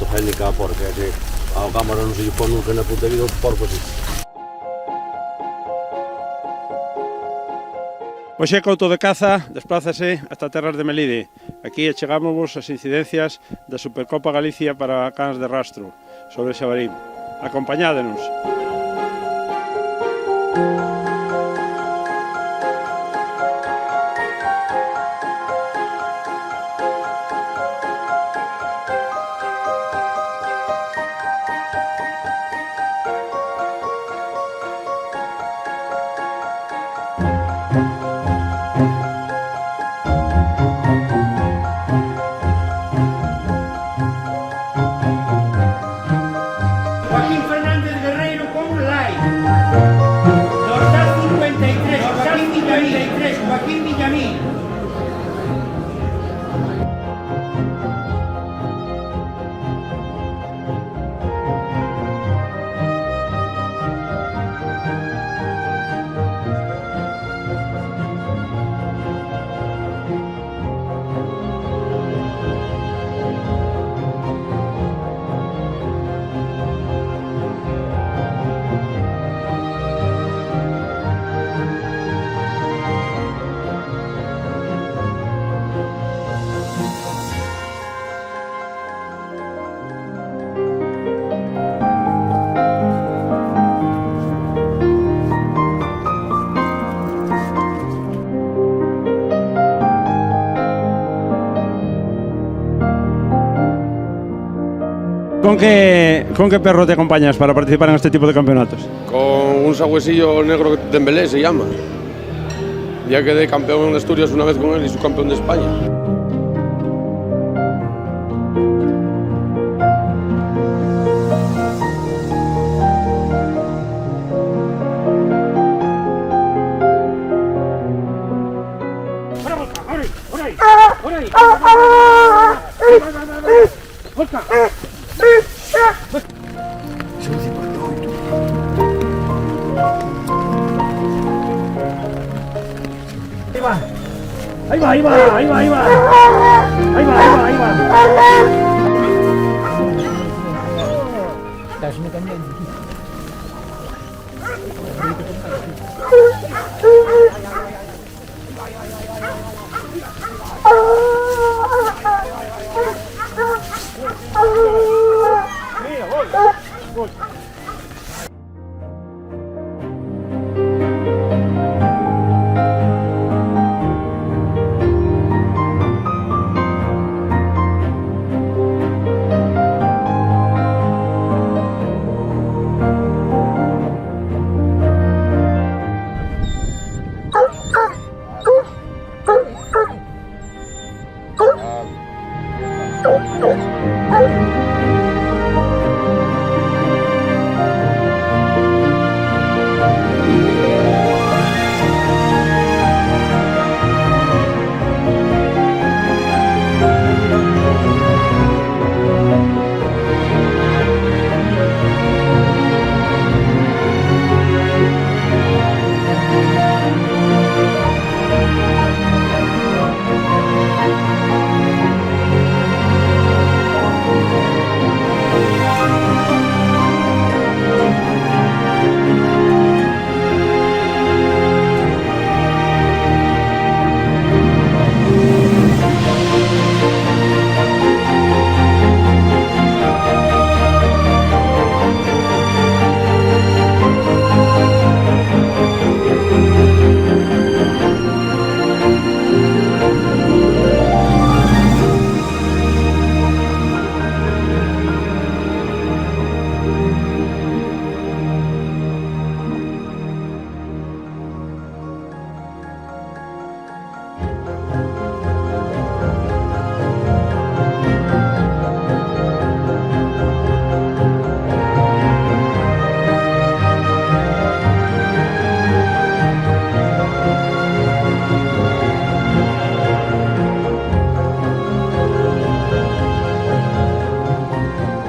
fotogénica porque é que ao cámara non se lle pon nunca na puta vida o porco así. O Xecouto de Caza desplázase hasta terras de Melide. Aquí achegámosvos as incidencias da Supercopa Galicia para cans de rastro sobre Xabarín. Acompañádenos. Joaquín Fernández Guerreiro con like. Dorsal 53, Joaquín Villamil. Con qué perro te acompañas para participar en este tipo de campeonatos? Con un sagüesillo negro de Embelé se llama. Ya quedé campeón de Asturias una vez con él y subcampeón de España. Ahí va.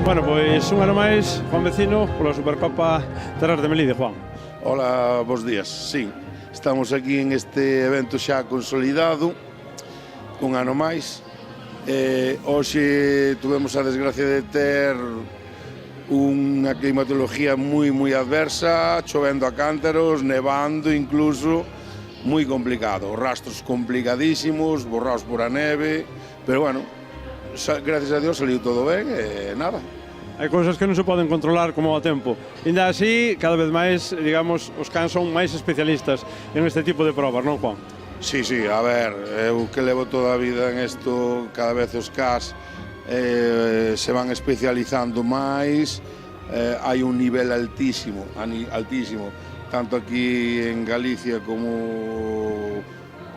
Bueno, pois un ano máis, Juan Vecino, pola Supercopa Terras de Melide, Juan. Hola, bos días. Sí, estamos aquí en este evento xa consolidado, un ano máis, Hoxe tuvemos a desgracia de ter unha climatología moi adversa, chovendo a cántaros, nevando incluso, moi complicado, rastros complicadísimos, borrados por a neve, pero bueno, gracias a Dios saliu todo ben e nada. Hai cousas que non se poden controlar como ao tempo. Ainda así, cada vez máis, digamos, os cans son máis especialistas en este tipo de probas, non, Juan? Sí, a ver, eu que levo toda a vida en isto, cada vez os CAS se van especializando máis, hai un nivel altísimo, tanto aquí en Galicia como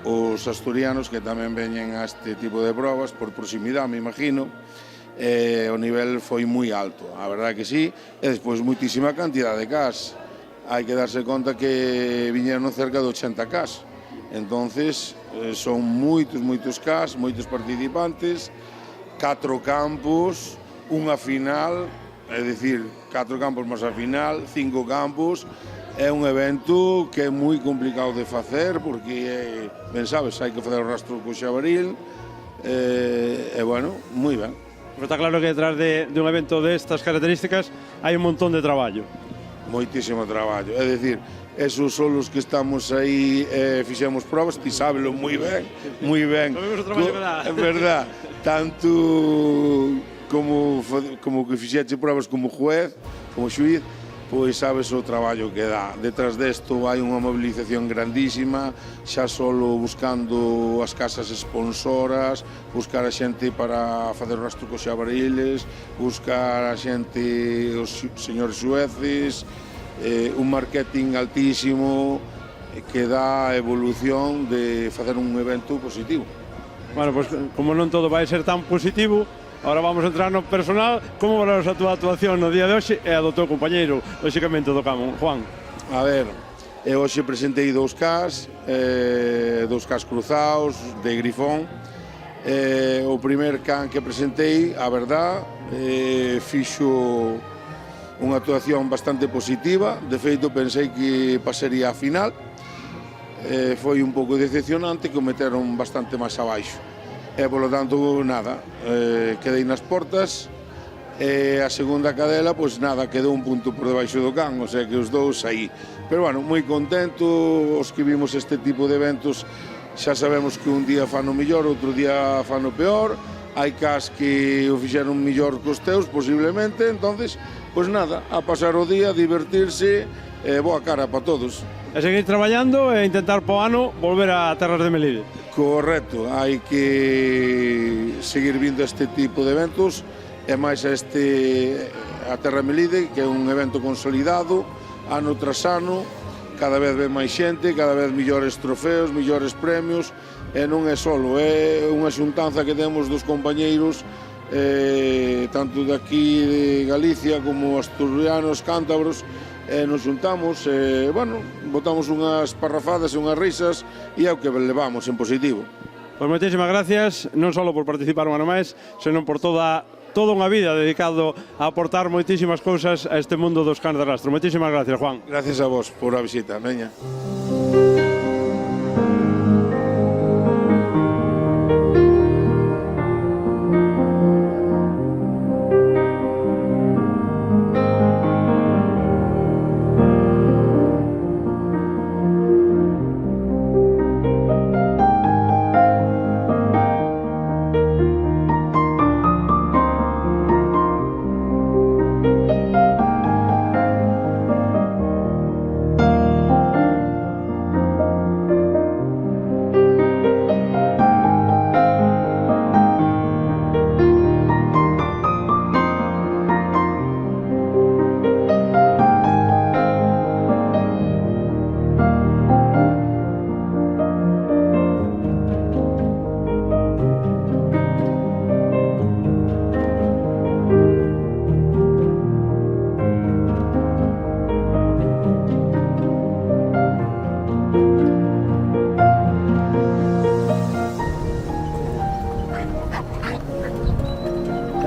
os asturianos que tamén veñen a este tipo de probas, por proximidade, me imagino, o nivel foi moi alto, a verdade que sí, e despois moitísima cantidad de CAS, hai que darse conta que viñeron cerca de 80 CAS, entonces son moitos CAS, moitos participantes, 4 campos, unha final, é dicir, 4 campos máis a final, 5 campos, é un evento que é moi complicado de facer porque, ben sabes, hai que facer o rastro co xabaril e, bueno, moi ben. Pero está claro que detrás de un evento destas características hai un montón de traballo. Moitísimo traballo, é dicir, esos son os que estamos aí fixemos probas, ti sábelo moi ben. Sabemos o traballo que dá. É verdad, tanto como que fixeche probas como juez, como xuiz, pois sabes o traballo que dá. Detrás desto hai unha mobilización grandísima, xa solo buscando as casas sponsoras, buscar a xente para facer o rastro cos xabariles, buscar a xente, os señores xueces, un marketing altísimo que dá a evolución de facer un evento positivo. Bueno, pois como non todo vai ser tan positivo, ahora vamos a entrar no personal. Como valoras a túa actuación no día de hoxe e a do teu compañeiro, lóxicamente, do Camón, Juan? A ver, eu hoxe presentei 2 CAS cruzados de Grifón. O primer can que presentei, a verdad, fixo unha actuación bastante positiva. De feito, pensei que pasaría a final. Foi un pouco decepcionante que o meteron bastante máis abaixo. E, polo tanto, nada, quedei nas portas. E a segunda cadela, pois nada, quedou un punto por debaixo do can, o sea que os dous aí. Pero, bueno, moi contento, os que vimos este tipo de eventos xa sabemos que un día fan o mellor, outro día fan o peor. Hai cas que o fixeron mellor cos teus, posiblemente, entonces, pois nada, a pasar o día, a divertirse, boa cara para todos. E seguir traballando e intentar po ano volver a terras de Melide. Correcto, hai que seguir vindo a este tipo de eventos e máis a Terra de Melide, que é un evento consolidado, ano tras ano, cada vez ven máis xente, cada vez millores trofeos, millores premios, e non é solo, é unha xuntanza que temos dos compañeiros tanto de aquí de Galicia como asturianos, cántabros, nos xuntamos, bueno, botamos unhas parrafadas e unhas risas e é o que levamos en positivo. Pois moitísimas gracias, non só por participar un ano máis, senón por toda unha vida dedicado a aportar moitísimas cousas a este mundo dos cans de rastro. Moitísimas gracias, Juan. Gracias a vos por a visita, veña.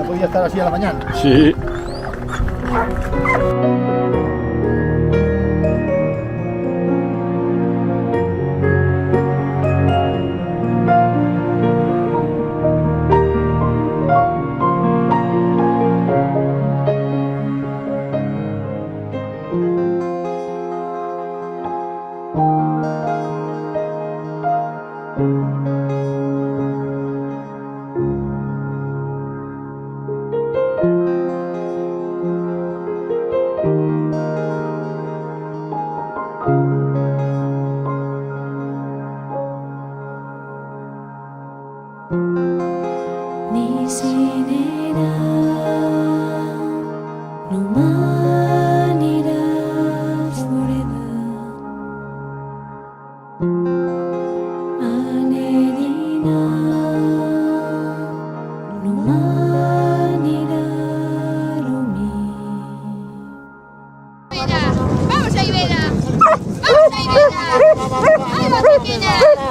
Podía estar así a la mañana. Sí. ¡Vamos, Aibera! ¡Vamos, Aibera!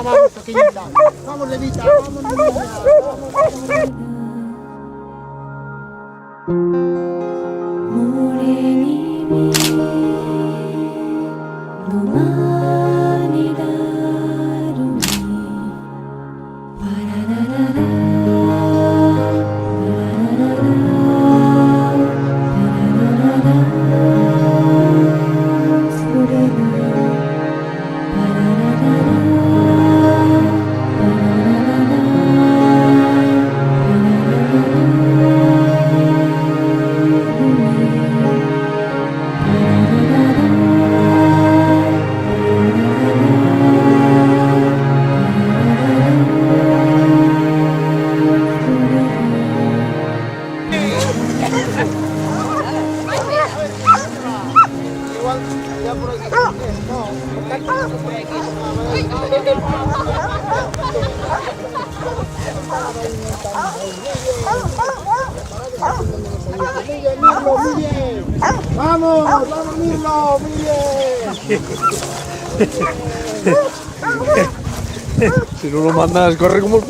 ¡Vamos, pequeña! Vamos, Levita, vamos, Levita. Vamos, vamos, Mirlo, muy bien. Si no lo mandas, corre como...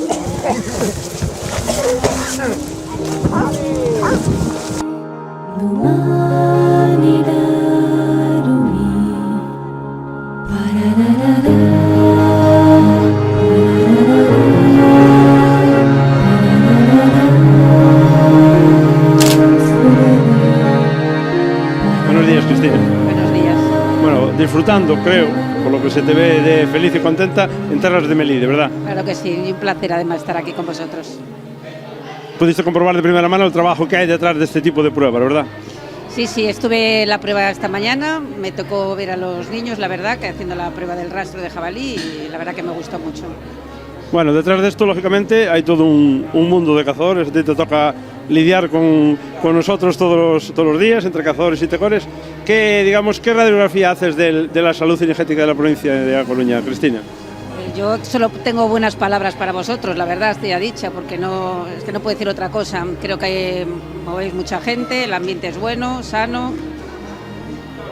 Buenos días, Cristina. Buenos días. Bueno, disfrutando, creo, por lo que se te ve de feliz y contenta en Terras de Melide, ¿verdad? Claro que sí, y un placer además estar aquí con vosotros. Pudiste comprobar de primera mano el trabajo que hay detrás de este tipo de pruebas, ¿verdad? Sí, sí, estuve en la prueba esta mañana, me tocó ver a los niños, la verdad, que haciendo la prueba del rastro de jabalí y la verdad que me gustó mucho. Bueno, detrás de esto, lógicamente, hay todo un mundo de cazadores. A ti te toca lidiar con nosotros todos los días, entre cazadores y tecores. ¿Qué radiografía haces de la salud cinegética de la provincia de A Coruña, Cristina? Yo solo tengo buenas palabras para vosotros, la verdad, estoy dicha, porque es que no puedo decir otra cosa. Creo que movéis mucha gente, el ambiente es bueno, sano,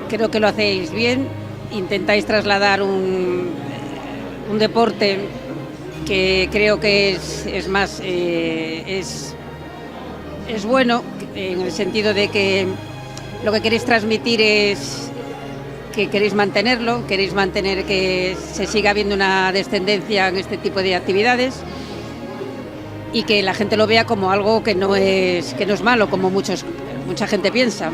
creo que lo hacéis bien, intentáis trasladar un deporte que creo que es bueno, en el sentido de que lo que queréis transmitir es que queréis mantenerlo, queréis mantener que se siga habiendo una descendencia en este tipo de actividades y que la gente lo vea como algo que no es malo, como mucha gente piensa,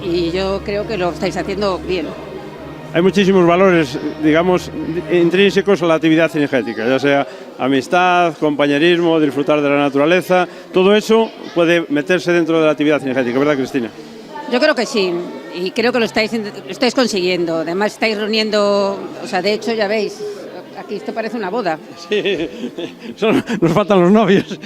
y yo creo que lo estáis haciendo bien. Hay muchísimos valores, digamos, intrínsecos a la actividad cinegética, ya sea amistad, compañerismo, disfrutar de la naturaleza. Todo eso puede meterse dentro de la actividad cinegética, ¿verdad, Cristina? Yo creo que sí, y creo que lo estáis consiguiendo. Además estáis reuniendo, o sea, de hecho ya veis, aquí esto parece una boda. Sí, nos faltan los novios.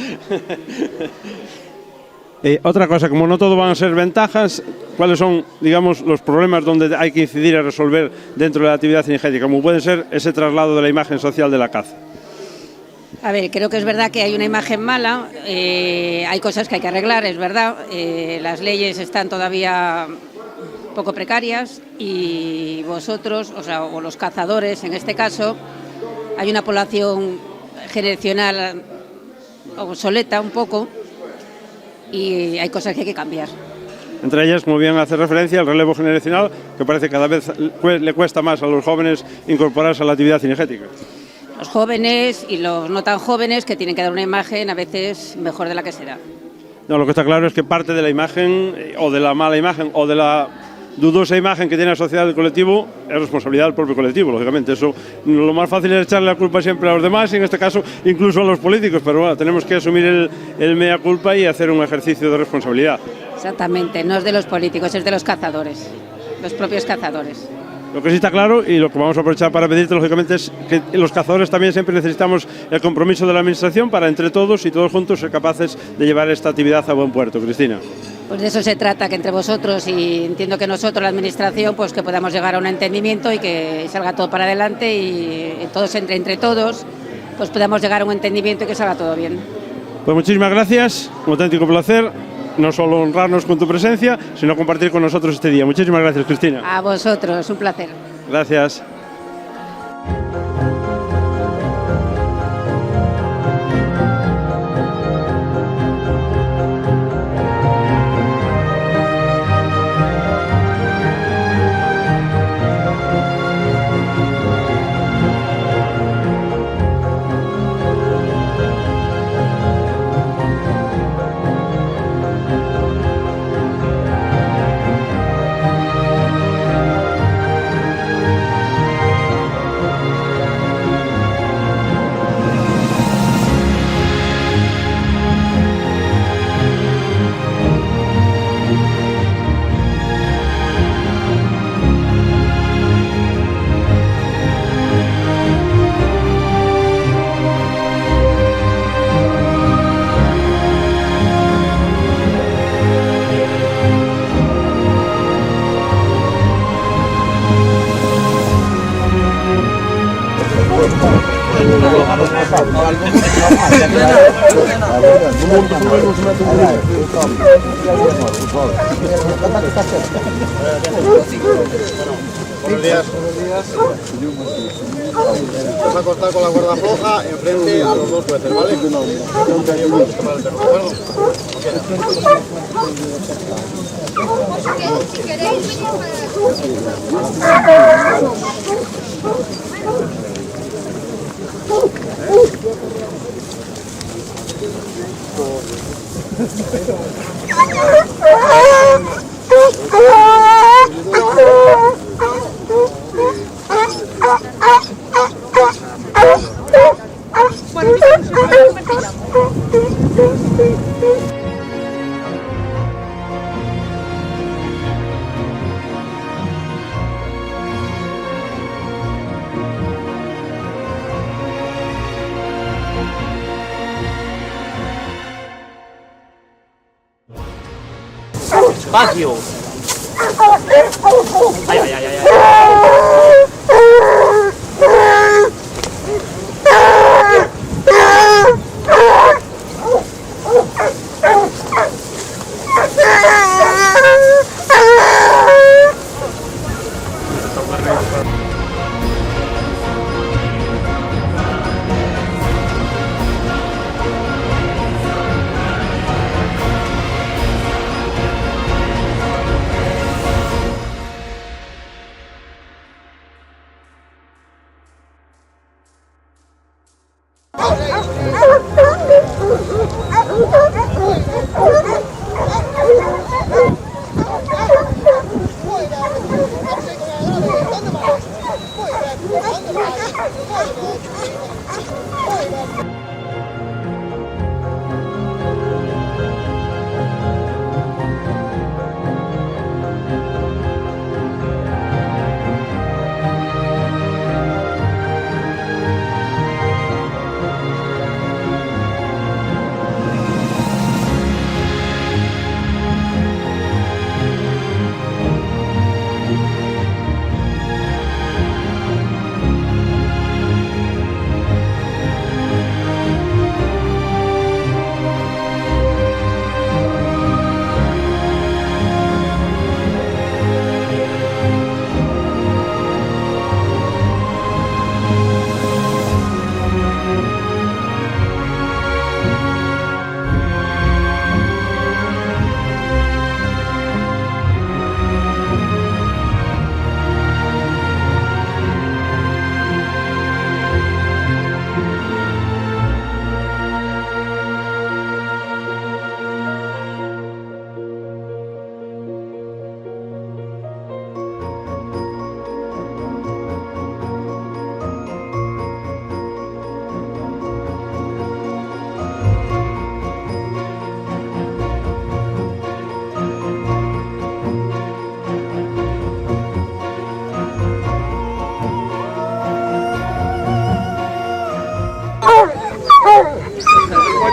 Otra cosa, como no todo van a ser ventajas, ¿cuáles son, digamos, los problemas donde hay que incidir a resolver dentro de la actividad cinegética, como puede ser ese traslado de la imagen social de la caza? A ver, creo que es verdad que hay una imagen mala, hay cosas que hay que arreglar, es verdad, las leyes están todavía poco precarias y vosotros, o los cazadores en este caso, hay una población generacional obsoleta un poco y hay cosas que hay que cambiar. Entre ellas, como bien hace referencia, el relevo generacional, que parece que cada vez le cuesta más a los jóvenes incorporarse a la actividad cinegética. Los jóvenes y los no tan jóvenes que tienen que dar una imagen a veces mejor de la que será. No, lo que está claro es que parte de la imagen, o de la mala imagen, o de la dudosa imagen que tiene la sociedad del colectivo, es responsabilidad del propio colectivo, lógicamente. Eso, lo más fácil es echarle la culpa siempre a los demás, y en este caso incluso a los políticos, pero bueno, tenemos que asumir el mea culpa y hacer un ejercicio de responsabilidad. Exactamente, no es de los políticos, es de los cazadores, los propios cazadores. Lo que sí está claro, y lo que vamos a aprovechar para pedirte, lógicamente, es que los cazadores también siempre necesitamos el compromiso de la Administración para entre todos y todos juntos ser capaces de llevar esta actividad a buen puerto. Cristina. Pues de eso se trata, que entre vosotros y entiendo que nosotros, la Administración, pues que podamos llegar a un entendimiento y que salga todo para adelante y todos entre todos, pues podamos llegar a un entendimiento y que salga todo bien. Pues muchísimas gracias, un auténtico placer, no solo honrarnos con tu presencia, sino compartir con nosotros este día. Muchísimas gracias, Cristina. A vosotros, un placer. Gracias. Buenos días. Vamos a acostar con la cuerda floja enfrente a los dos jueces, ¿vale? Si queréis venir Espacio. Ay, ay, ay, ay.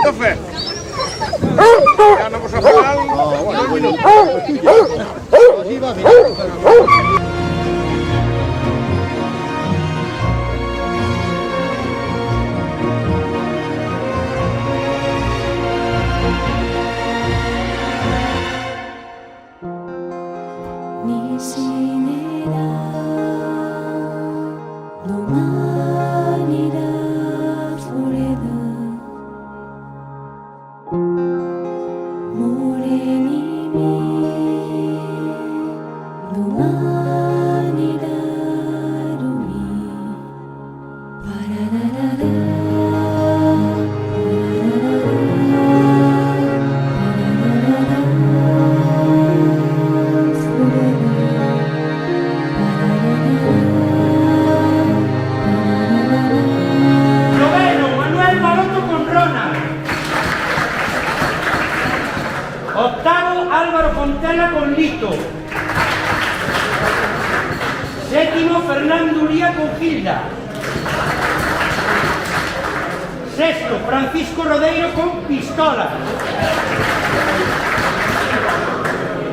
Christopher. Ya no vamos a final. Octavo, Álvaro Fontela con Lito. Séptimo, Fernando Uría con Gilda. Sexto, Francisco Rodeiro con Pistola.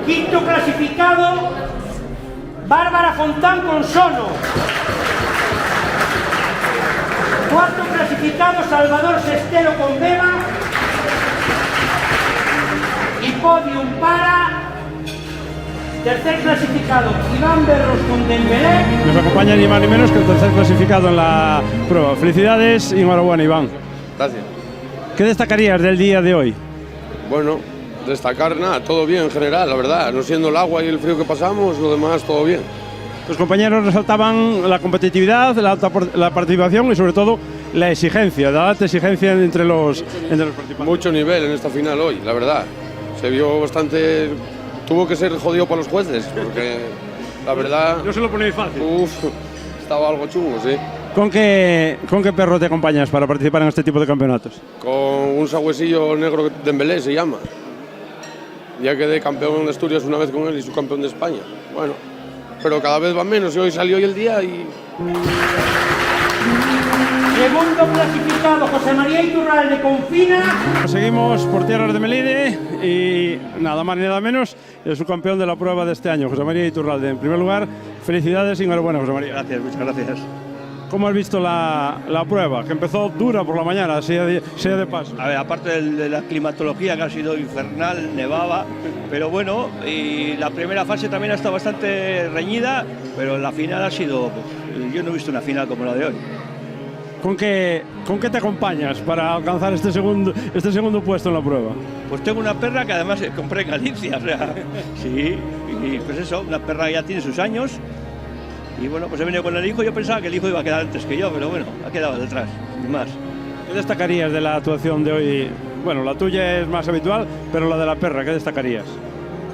Quinto clasificado, Bárbara Fontán con Sono. Cuarto clasificado, Salvador Sestero con Beba. Y podium para tercer clasificado, Iván Berros con Dembélé. Nos acompaña ni más ni menos que el tercer clasificado en la prueba. Felicidades y enhorabuena, Iván. Gracias. ¿Qué destacarías del día de hoy? Bueno, destacar nada, todo bien en general, la verdad. No siendo el agua y el frío que pasamos, lo demás todo bien. Tus compañeros resaltaban la competitividad, la participación y sobre todo la exigencia, la alta exigencia entre los participantes. Mucho nivel en esta final hoy, la verdad. Se vio bastante. Tuvo que ser jodido para los jueces, porque la verdad. No se lo ponéis fácil. Estaba algo chungo, sí. ¿Con qué perro te acompañas para participar en este tipo de campeonatos? Con un sagüesillo negro de Dembélé se llama. Ya quedé campeón de Asturias una vez con él y subcampeón de España. Bueno, pero cada vez va menos y hoy salió hoy el día y. Segundo clasificado, José María Iturralde con Fina. Seguimos por tierras de Melide y nada más ni nada menos el subcampeón de la prueba de este año, José María Iturralde. En primer lugar, felicidades y enhorabuena, José María. Gracias, muchas gracias. ¿Cómo has visto la prueba? Que empezó dura por la mañana, sea de paso. A ver, aparte de la climatología que ha sido infernal, nevaba, pero bueno, y la primera fase también ha estado bastante reñida, pero la final ha sido. Yo no he visto una final como la de hoy. ¿Con qué te acompañas para alcanzar este segundo puesto en la prueba? Pues tengo una perra que además compré en Galicia, o sea, sí, y pues eso, una perra que ya tiene sus años, y bueno, pues he venido con el hijo. Yo pensaba que el hijo iba a quedar antes que yo, pero bueno, ha quedado detrás, ni más. ¿Qué destacarías de la actuación de hoy? Bueno, la tuya es más habitual, pero la de la perra, ¿qué destacarías?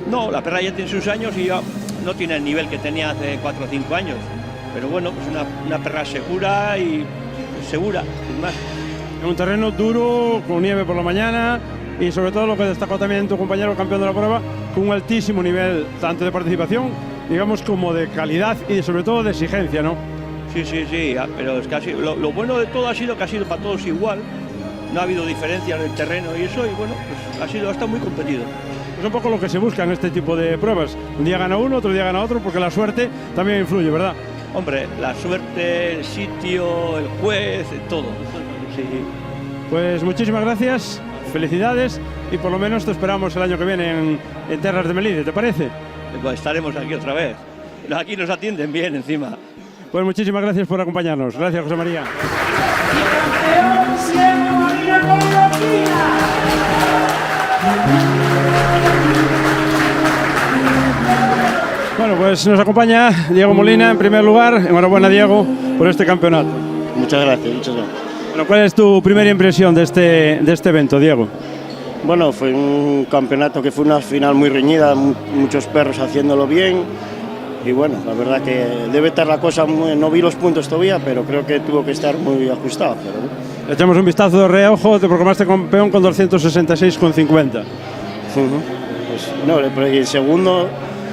No, la perra ya tiene sus años y ya no tiene el nivel que tenía hace 4 o 5 años, pero bueno, pues una perra segura y segura, sin más. En un terreno duro, con nieve por la mañana y sobre todo lo que destacó también tu compañero campeón de la prueba, con un altísimo nivel tanto de participación, digamos, como de calidad y sobre todo de exigencia, ¿no? Sí, pero es que lo bueno de todo ha sido que ha sido para todos igual, no ha habido diferencias del terreno y eso, y bueno, pues ha estado muy competido. Es un poco lo que se busca en este tipo de pruebas. Un día gana uno, otro día gana otro, porque la suerte también influye, ¿verdad? Hombre, la suerte, el sitio, el juez, todo. Sí. Pues muchísimas gracias, felicidades y por lo menos te esperamos el año que viene en Terras de Melide, ¿te parece? Pues estaremos aquí otra vez. Aquí nos atienden bien encima. Pues muchísimas gracias por acompañarnos. Gracias, José María. Bueno, pues nos acompaña Diego Molina en primer lugar. Enhorabuena, Diego, por este campeonato. Muchas gracias, muchas gracias. Bueno, ¿cuál es tu primera impresión de este evento, Diego? Bueno, fue un campeonato que fue una final muy reñida, muchos perros haciéndolo bien y bueno, la verdad que debe estar la cosa, no vi los puntos todavía, pero creo que tuvo que estar muy ajustado. Pero bueno. Le echamos un vistazo de reojo, te proclamaste campeón con 266,50. Pues, no, pero el segundo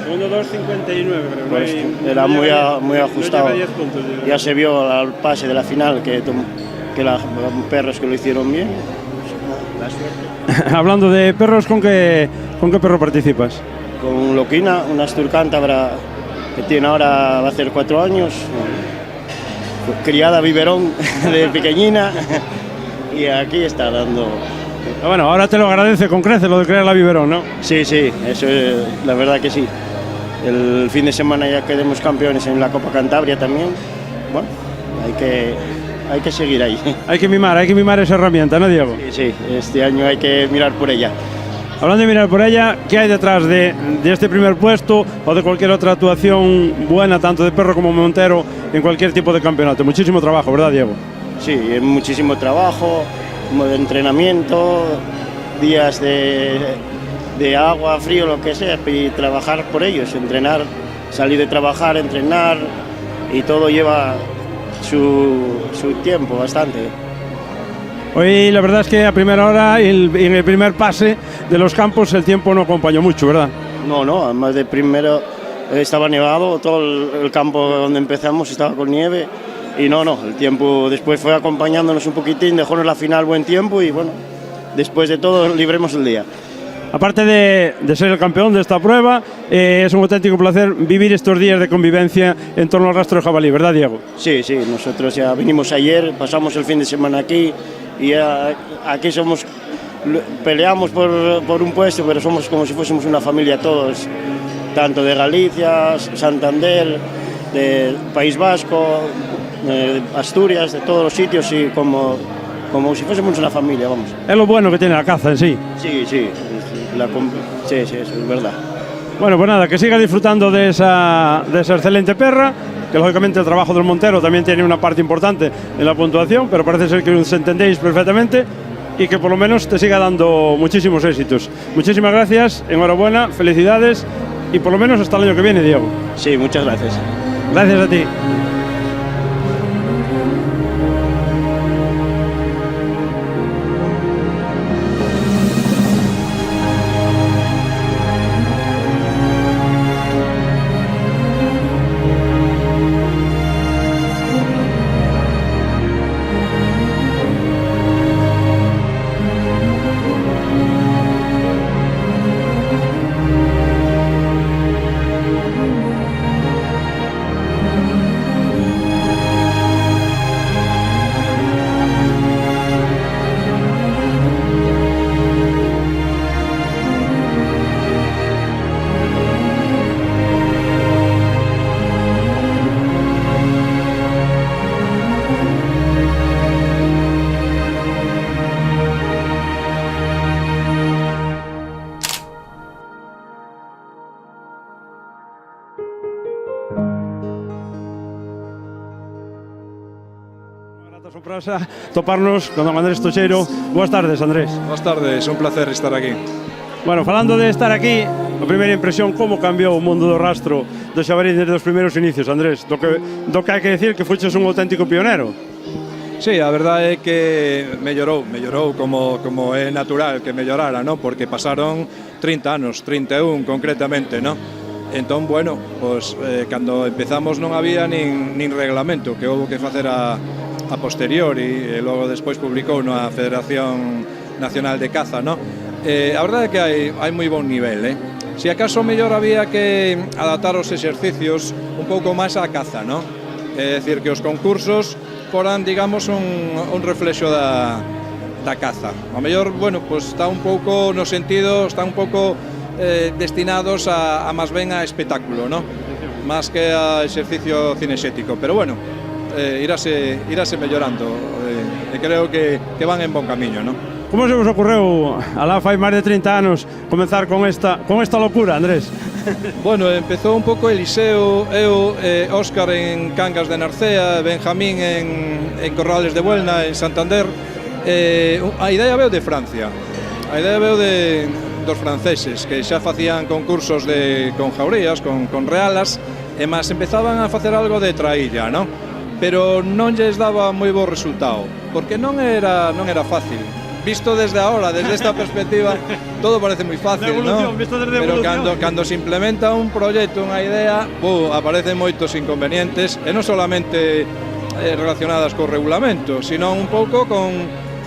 2.59, creo. Pues, era muy ajustado. No 10 puntos, ya se vio al pase de la final que los perros que lo hicieron bien. buena suerte. Hablando de perros, ¿con qué perro participas? Con Loquina, una Astur cántabra que tiene ahora, va a hacer 4 años, criada biberón de pequeñina, y aquí está dando... Bueno, ahora te lo agradece con creces lo de crear la biberón, ¿no? Sí, sí, eso es, la verdad que sí. El fin de semana ya quedamos campeones en la Copa Cantabria también. Bueno, hay que seguir ahí. Hay que mimar esa herramienta, ¿no, Diego? Sí, este año hay que mirar por ella. Hablando de mirar por ella, ¿qué hay detrás de este primer puesto o de cualquier otra actuación buena, tanto de perro como montero, en cualquier tipo de campeonato? Muchísimo trabajo, ¿verdad, Diego? Sí, muchísimo trabajo, de entrenamiento, días de agua, frío, lo que sea, y trabajar por ellos, entrenar, salir de trabajar, entrenar, y todo lleva su tiempo bastante. Hoy la verdad es que a primera hora y en el primer pase de los campos el tiempo no acompañó mucho, ¿verdad? No, además de primero estaba nevado, todo el campo donde empezamos estaba con nieve, y el tiempo después fue acompañándonos un poquitín, dejónos la final buen tiempo, y bueno, después de todo libremos el día. Aparte de ser el campeón de esta prueba, es un auténtico placer vivir estos días de convivencia en torno al rastro de jabalí, ¿verdad, Diego? Sí, nosotros ya vinimos ayer, pasamos el fin de semana aquí, y aquí peleamos por un puesto, pero somos como si fuésemos una familia todos, tanto de Galicia, Santander, de País Vasco, Asturias, de todos los sitios, y como si fuésemos una familia, vamos. Es lo bueno que tiene la caza en sí. Sí, eso es verdad. Bueno, pues nada, que siga disfrutando de esa excelente perra, que lógicamente el trabajo del montero también tiene una parte importante en la puntuación, pero parece ser que os entendéis perfectamente y que por lo menos te siga dando muchísimos éxitos. Muchísimas gracias, enhorabuena, felicidades y por lo menos hasta el año que viene, Diego. Sí, muchas gracias. Gracias a ti. Sorpresa toparnos con don Andrés Tocheiro. Boas tardes, Andrés. Boas tardes, un placer estar aquí. Bueno, falando de estar aquí, a primeira impresión, como cambiou o mundo do rastro do xabaril desde os primeiros inicios, Andrés? Do que hai que decir que fuches un auténtico pionero. Sí, a verdade é que mellorou como é natural que mellorara, ¿no? Porque pasaron 30 anos, 31 concretamente, ¿no? Entón, bueno, pues, cando empezamos non había nin reglamento, que houve que facer a posteriori, e logo despois publicou na Federación Nacional de Caza, ¿no? A verdade é que hai moi bon nivel, Si acaso mellor había que adaptar os exercicios un pouco máis á caza, ¿no? É dicir, que os concursos foran, digamos, un reflexo da caza. A mellor, bueno, pues está un pouco no sentido, está un pouco destinados a máis ben a espectáculo, ¿no? Más que a exercicio cinexético, pero bueno, irase mellorando, e creo que van en bon camiño, ¿no? Como se vos ocorreu, alá fai máis de 30 anos, comenzar con esta locura, Andrés? Bueno, empezou un pouco Eliseo, eu, Óscar en Cangas de Narcea, Benjamín en Corrales de Buelna, en Santander. A idea veo de Francia, a idea veo dos franceses, que xa facían concursos con jaurías, con realas, e máis empezaban a facer algo de traílla, ¿no? Pero non lles daba moi bo resultado, porque non era fácil. Visto desde ahora, desde esta perspectiva, todo parece moi fácil, ¿no? Pero cando se implementa un proxecto, unha idea, aparecen moitos inconvenientes, e non solamente relacionadas co regulamento, sino un pouco con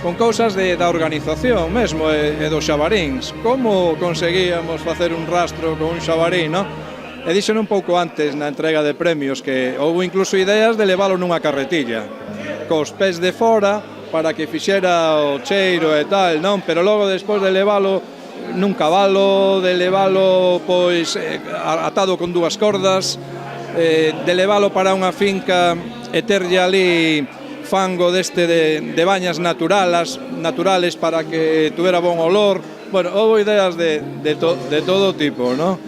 con cousas da organización mesmo e dos xabaríns. Como conseguíamos facer un rastro con un xabarín, non? E dixen un pouco antes na entrega de premios que houve incluso ideas de leválo nunha carretilla, cos pés de fora para que fixera o cheiro e tal, non? Pero logo despois de leválo nun cabalo, de leválo pois atado con dúas cordas, de leválo para unha finca e terlle ali fango deste de bañas naturales para que tuvera bon olor. Bueno, houve ideas de todo tipo, non?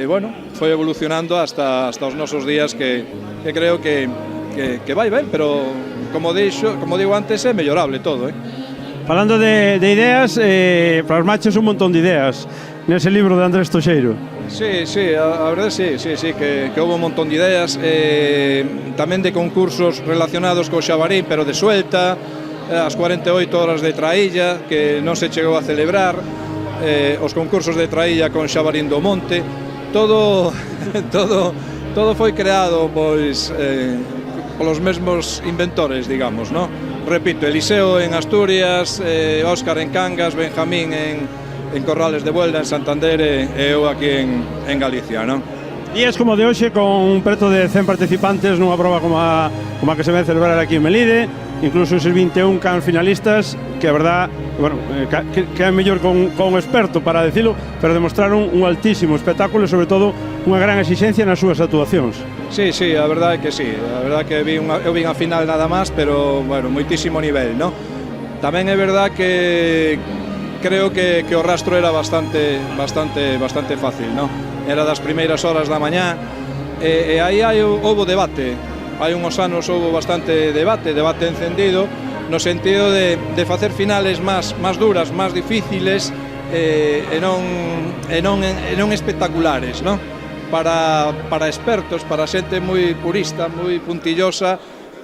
Bueno, foi evolucionando hasta os nosos días que creo que vai ben, pero como digo antes, é mellorable todo, Falando de ideas, para os machos un montón de ideas nese libro de Andrés Toxeiro. Sí, a verdade sí, que houve un montón de ideas, tamén de concursos relacionados co xabarín, pero de suelta, as 48 horas de traílla, que non se chegou a celebrar, os concursos de traílla con xabarín do monte, todo foi creado pois polos mesmos inventores, digamos, non? Repito, Eliseo en Asturias, Óscar en Cangas, Benjamín en Corrales de Buelda, en Santander e eu aquí en Galicia, non? Días como de hoxe, con preto de 100 participantes nunha proba como a que se vai celebrar aquí en Melide, incluso eses 21 can finalistas, que a verdad, bueno, que é mellor con experto para decilo, pero demostraron un altísimo espectáculo e sobre todo unha gran exigencia nas súas actuacións. Sí, a verdade é que sí, a verdade que eu vin a final nada máis, pero, bueno, moitísimo nivel, non? Tamén é verdade que creo que o rastro era bastante fácil, non? Era das primeiras horas da mañá e aí houve debate. Hai unhos anos houve bastante debate encendido, no sentido de facer finales máis duras, máis difíciles e non espectaculares, non? Para expertos, para xente moi purista, moi puntillosa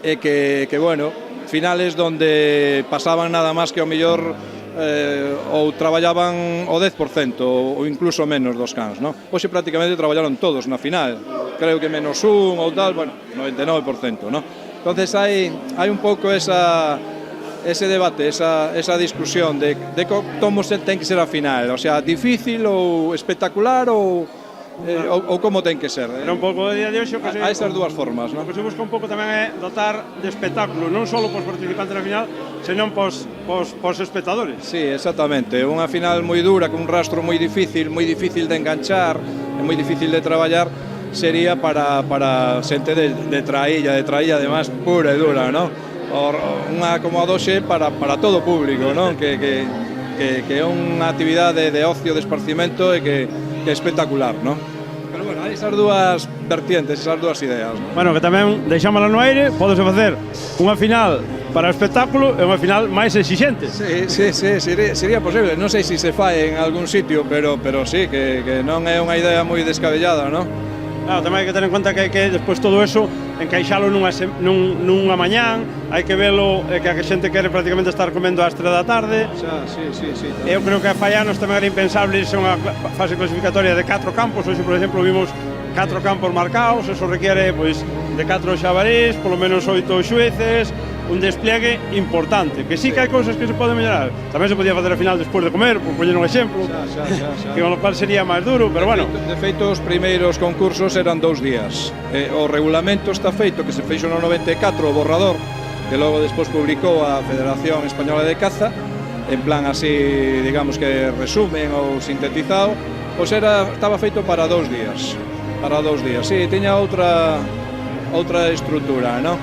e que bueno, finales donde pasaban nada máis que ao mellor ou traballaban o 10% ou incluso menos dos cans, non? Hoxe prácticamente traballaron todos na final, creo que menos un ou tal, bueno, 99%, non? Entonces hai un pouco ese debate, esa discusión de como ten que ser a final, o sea, difícil ou espectacular ou como ten que ser. Era un pouco de día de hoxe a esas dúas formas, non? O que se busca un pouco tamén é dotar de espectáculo, non só pos participantes na final, senón pos espectadores. Sí, exactamente, unha final moi dura, con un rastro moi difícil de enganchar, e moi difícil de traballar, sería para xente de traílla además pura e dura, non? Unha como a doxe para todo o público, non? Que é unha actividade de ocio, de esparcimento e que é espectacular, non? Pero bueno, hai esas dúas vertientes, esas dúas ideas, non? Bueno, que tamén deixámosla no aire, podese facer unha final para o espectáculo e unha final máis exixente. Sí, sería posible, non sei se se fai en algún sitio, pero sí, que non é unha idea moi descabellada, non? Claro, tamén hai que ter en conta que hai que despois todo eso encaixalo nunha mañán, hai que velo que a xente quere prácticamente estar comendo ás 3 da tarde. Sí. Eu creo que a fai anos tamén era impensable irse a unha fase clasificatoria de 4 campos, hoxe, por exemplo, vimos 4 campos marcados, eso requiere pois de 4 xabarís, polo menos 8 xueces, un despliegue importante, que sí que hai cousas que se poden mellorar. Tamén se podía facer a final despois de comer, por poñer un exemplo, que con lo cual sería máis duro, pero bueno. De feito, os primeiros concursos eran 2 días. O regulamento está feito, que se feixo no 94, o borrador, que logo despois publicou a Federación Española de Caza, en plan así, digamos que resumen ou sintetizado, pois estaba feito para 2 días. Sí, tiña outra estrutura, non?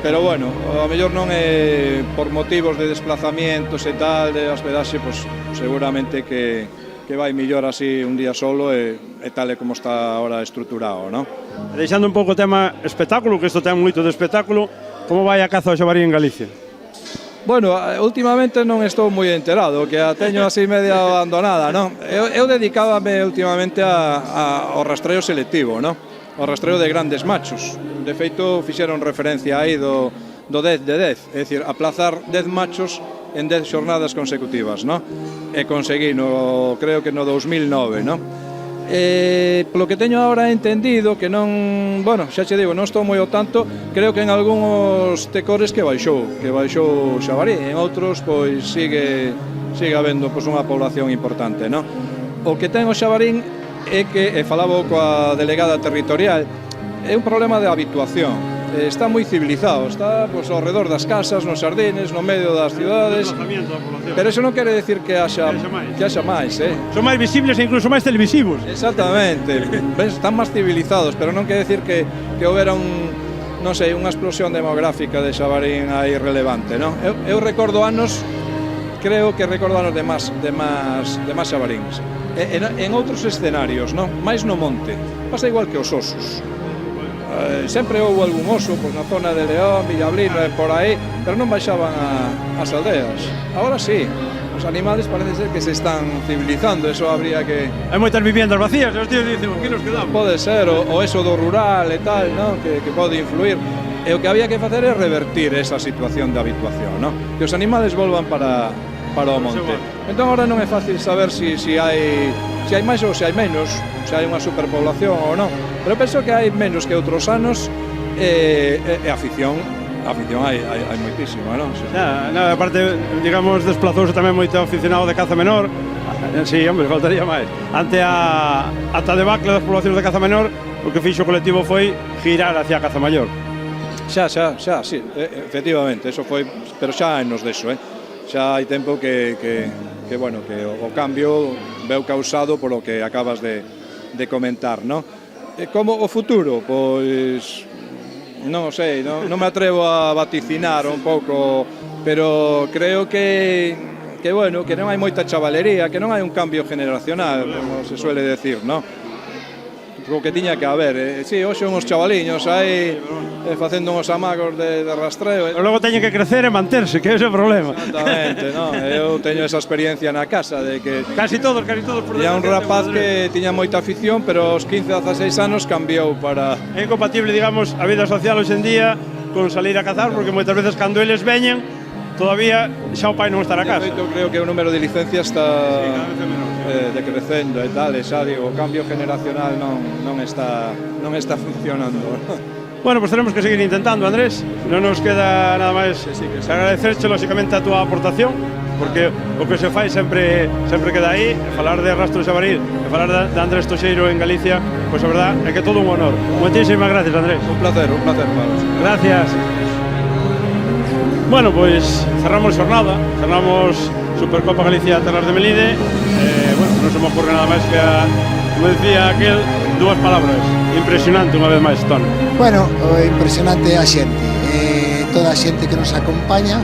Pero bueno, a mellor non é por motivos de desplazamientos e tal, de hospedaxe, pois seguramente que vai mellor así un día solo e tal como está ahora estruturado, non? Deixando un pouco o tema espectáculo, que isto ten moito de espectáculo, como vai a caza ao xabarí en Galicia? Bueno, últimamente non estou moi enterado, que a teño así media abandonada, non? Eu dedicábame últimamente ao rastreo selectivo, non? O rastreo de grandes machos. De feito, fixeron referencia aí do 10 de 10, é dicir, aplazar 10 machos en 10 xornadas consecutivas, non? E conseguí, creo que no 2009, non? Polo que teño ahora entendido, que non, bueno, xa che digo, non estou moi ao tanto, creo que en algúns tecores que baixou o xabarí, en outros pois sigue habendo pois unha población importante, non? O que ten o xabarín é que, falaba coa delegada territorial, é un problema de habituación. Está moi civilizado, está pois, ao redor das casas, nos xardines, no medio das cidades, pero eso non quere decir que haxa máis, Son máis visibles e incluso máis televisivos. Exactamente, están máis civilizados, pero non quere decir que houbera non sei, unha explosión demográfica de xabarín aí relevante, non? Eu recordo anos, creo que recordo anos de máis xabaríns. En outros escenarios, non? Mais no monte, pasa igual que os osos. Sempre houve algún oso pois, na zona de León, Villablino e por aí, pero non baixaban as aldeas. Agora sí, os animales parece ser que se están civilizando, eso habría que... Hai moitas viviendas vacías, os tíos dicen, que nos quedamos? Pode ser, o eso do rural e tal, non? Que pode influir. E o que había que facer é revertir esa situación de habituación, non? Que os animales volvan para o monte. Entón agora non é fácil saber se hai máis ou se hai menos, se hai unha superpoblación ou non, pero penso que hai menos que outros anos e afición hai moitísima, non? Aparte, digamos, desplazouse tamén moito aficionado de caza menor. Sí, hombre, faltaría máis. Ante a debacle das poblacións de caza menor, o que fixo o colectivo foi girar hacia a caza maior. Xa, sí, efectivamente, eso foi, pero xa anos deso, xa hai tempo que bueno, que o cambio veu causado polo que acabas de comentar, non? Como o futuro, pois non sei, non me atrevo a vaticinar un pouco, pero creo que bueno, que non hai moita chavalería, que non hai un cambio generacional, como se suele decir, non? O que tiña que haber, si, hoxe uns chavaliños aí facendo uns amagos de rastreo. Pero logo teñen que crecer e manterse, que é ese o problema. Exactamente, non? Eu teño esa experiencia na casa de que... Casi todos por dentro. Un rapaz que tiña moita afición, pero aos 15 a 16 anos cambiou para... É incompatible, digamos, a vida social hoxe en día con salir a cazar, porque moitas veces cando eles veñen, todavía xa o pai non está na casa. Eu creo que o número de licencias está decrecendo e tal, e xa digo, o cambio generacional non está funcionando. Bueno, pues tenemos que seguir intentando, Andrés. Non nos queda nada máis que agradecerche, lógicamente, a túa aportación, porque o que se fai sempre queda aí. Falar de Rastro de Xabarí e falar de Andrés Toxeiro en Galicia, pois a verdad é que todo un honor. Moitísimas gracias, Andrés. Un placer, Pablo. Gracias. Bueno, pois cerramos xornada, cerramos Supercopa Galicia Terras de Melide. Bueno, non se me ocurre nada máis que, como decía aquel, dúas palabras. Impresionante unha vez máis, Tony. Bueno, impresionante a xente, toda a xente que nos acompaña.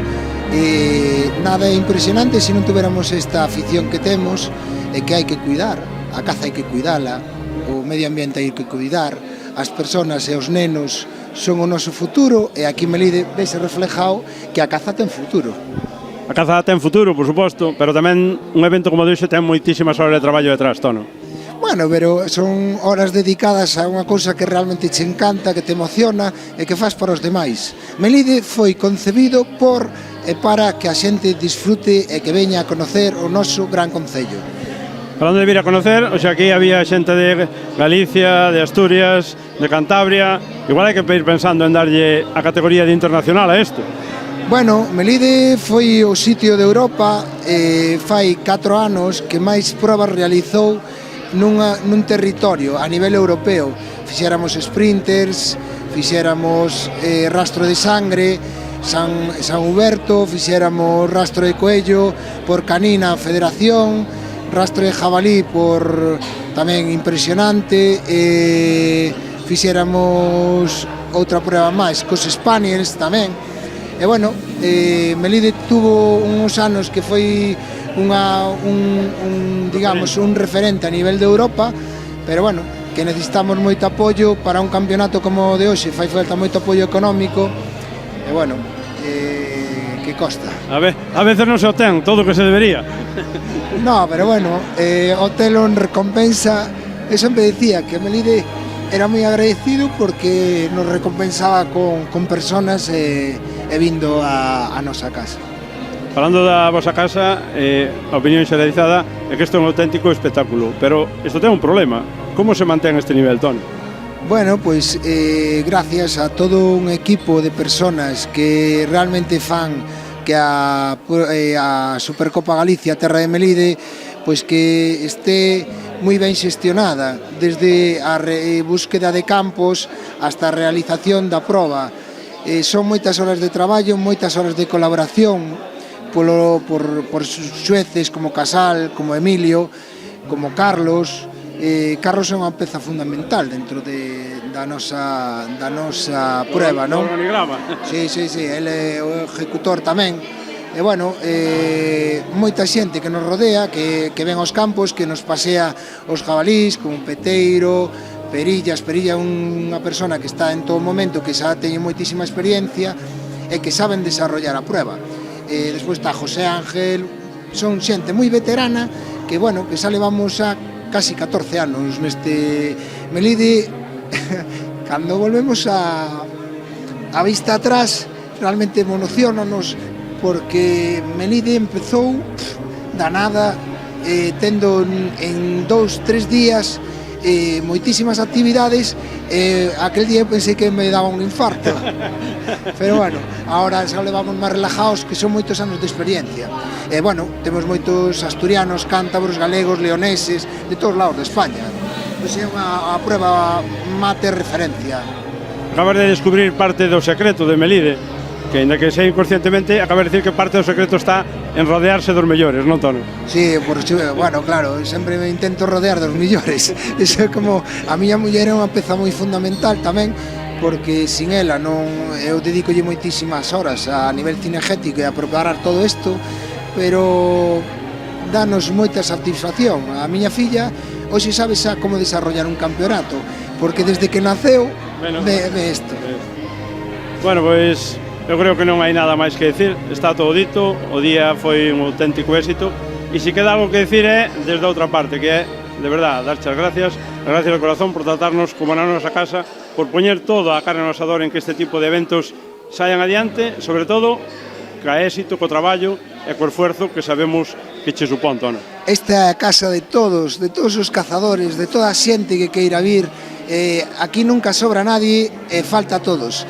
Nada é impresionante se non tuviéramos esta afición que temos e que hai que cuidar. A caza hai que cuidala, o medio ambiente hai que cuidar, as persoas e os nenos son o noso futuro, e aquí en Melide vese reflejado que a caza ten futuro. A caza ten futuro, por suposto, pero tamén un evento como de hoxe ten moitísimas horas de traballo detrás, Tono. Bueno, pero son horas dedicadas a unha cousa que realmente te encanta, que te emociona e que faz para os demais. Melide foi concebido para que a xente disfrute e que veña a conocer o noso gran concello. Falando de vir a conocer, o sea, aquí había xente de Galicia, de Asturias, de Cantabria. Igual hai que ir pensando en darlle a categoría de internacional a isto. Bueno, Melide foi o sitio de Europa, fai 4 anos que máis probas realizou nun territorio a nivel europeo. Fixéramos sprinters, fixéramos rastro de sangre, San Huberto, fixéramos rastro de coello, por canina Federación, rastro de jabalí por tamén impresionante, fixéramos outra prueba máis, cos Spaniels tamén. E bueno, Melide tuvo uns anos que foi digamos, un referente a nivel de Europa, pero bueno, que necesitamos moito apoio para un campeonato como o de hoxe, fai falta moito apoio económico, e bueno, que costa. A veces non se obtén todo o que se debería. No, pero bueno, o telo en recompensa, eu sempre dicía que Melide era moi agradecido porque nos recompensaba con personas e vindo a nosa casa. Falando da vosa casa, a opinión xeralizada é que isto é un auténtico espectáculo, pero isto ten un problema. Como se mantén este nivel, Toni? Bueno, pois gracias a todo un equipo de personas que realmente fan que a Supercopa Galicia, Terra de Melide, pois que este moi ben xestionada, desde a búsqueda de campos hasta a realización da proba. Son moitas horas de traballo, moitas horas de colaboración por xueces como Casal, como Emilio, como Carlos. Carlos é unha peza fundamental dentro da nosa prueba, non? Sí, ele é o ejecutor tamén. E bueno, moita xente que nos rodea, que ven aos campos, que nos pasea os jabalís, como Peteiro, Perilla é unha persona que está en todo momento, que xa teñe moitísima experiencia e que saben desarrollar a prueba. Despois está José Ángel, son xente moi veterana que, bueno, que xa levamos a casi 14 anos neste Melide. Cando volvemos a vista atrás, realmente emocionanos, porque Melide empezou da nada, tendo en 2-3 días moitísimas actividades. Aquel día pensei que me daba un infarto, pero bueno, agora xa levamos máis relajados, que son moitos anos de experiencia. Bueno, temos moitos asturianos, cántabros, galegos, leoneses, de todos lados de España. Pois é unha prueba mate referencia. Acabas de descubrir parte do secreto de Melide, que ainda que sea inconscientemente, acabas de decir que parte do secreto está en rodearse dos mellores, non, Tono? Sí, bueno, claro, sempre me intento rodear dos mellores. Iso é como, a miña muller é unha peza moi fundamental tamén, porque sin ela non, eu dedicolle moitísimas horas a nivel cinegético e a preparar todo isto, pero danos moita satisfacción. A miña filla hoxe sabe xa como desarrollar un campeonato, porque desde que naceu ve isto. Bueno, pois eu creo que non hai nada máis que decir, está todo dito, o día foi un auténtico éxito, e se queda algo que decir é desde outra parte, que é, de verdad, darche as gracias de corazón por tratarnos como na nosa casa, por poñer toda a carne no asador en que este tipo de eventos saian adiante, sobre todo, ca éxito, co traballo e co esfuerzo que sabemos que che supón, Tono. Esta é a casa de todos os cazadores, de toda a xente que queira vir. Aquí nunca sobra nadie, falta a todos.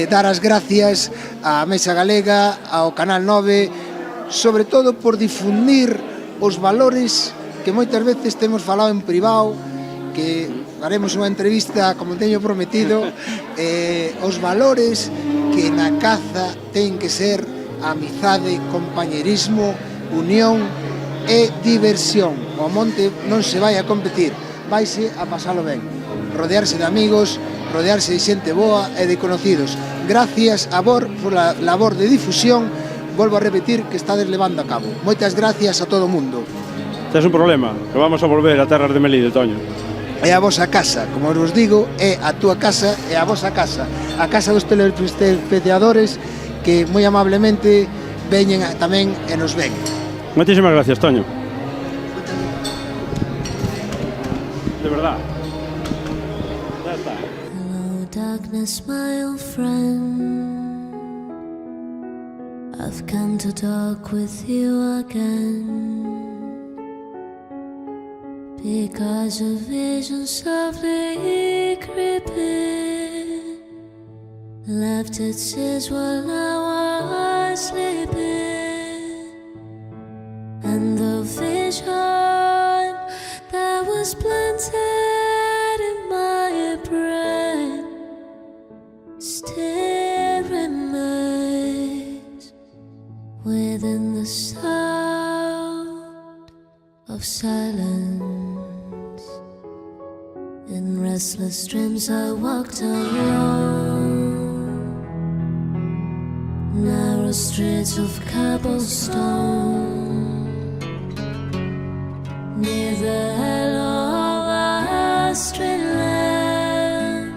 Dar as gracias á Mesa Galega, ao Canal 9, sobre todo por difundir os valores que moitas veces temos falado en privado, que faremos unha entrevista como teño prometido, os valores que na caza ten que ser amizade, compañerismo, unión e diversión. O monte non se vai a competir, vaise a pasalo ben, rodearse de amigos, rodearse de xente boa e de conocidos. Gracias a vos por a labor de difusión, volvo a repetir, que estades levando a cabo. Moitas gracias a todo o mundo. Tes un problema, que vamos a volver a terras de Melide, Toño. É a vosa casa, como vos digo, é a túa casa e a vosa casa, a casa dos telespectadores que moi amablemente veñen tamén e nos ven. Moitísimas gracias, Toño. De verdad. Ya está. Hello, darkness, my old friend. I've come to talk with you again. Because a vision softly creeping left its tears while I was sleeping, and the vision that was planted in my brain still remains within the sound of silence. In restless dreams I walked alone, narrow streets of cobblestone, near the halo of a street lamp.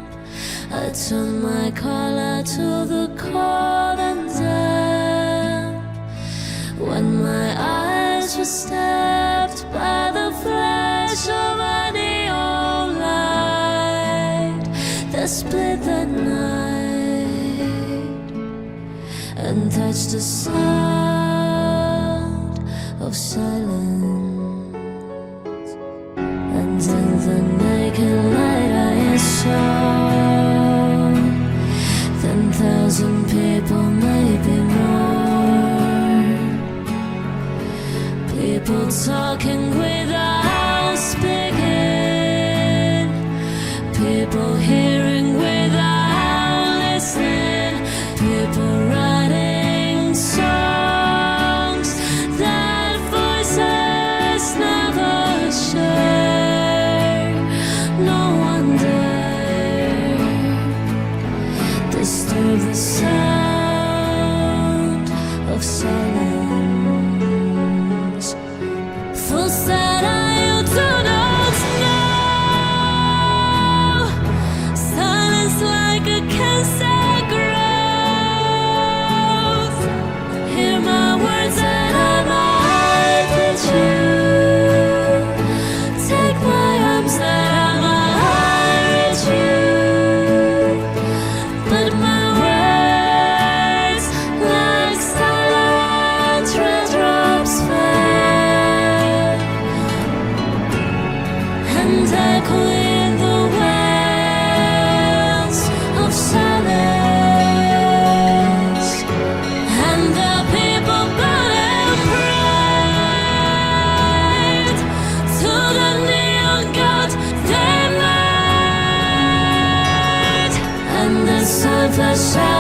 I turned my collar to the cold and damp, when my eyes were stabbed by the flash of a neon light that split the night, and touch the sound of silence, and in the naked light I saw 10,000 people, maybe more. People talking without speaking, people hearing without listening, people writing songs that voices never share. No wonder disturb the sound of silence. Fools that I do not know, silence like a cancer grows. Hear my words and I might hit you. Take my arms that I might reach you. But my words, like silent raindrops, fell and echo in the wells of silence. And the people bowed and prayed to the neon god they made. And the sun flashed out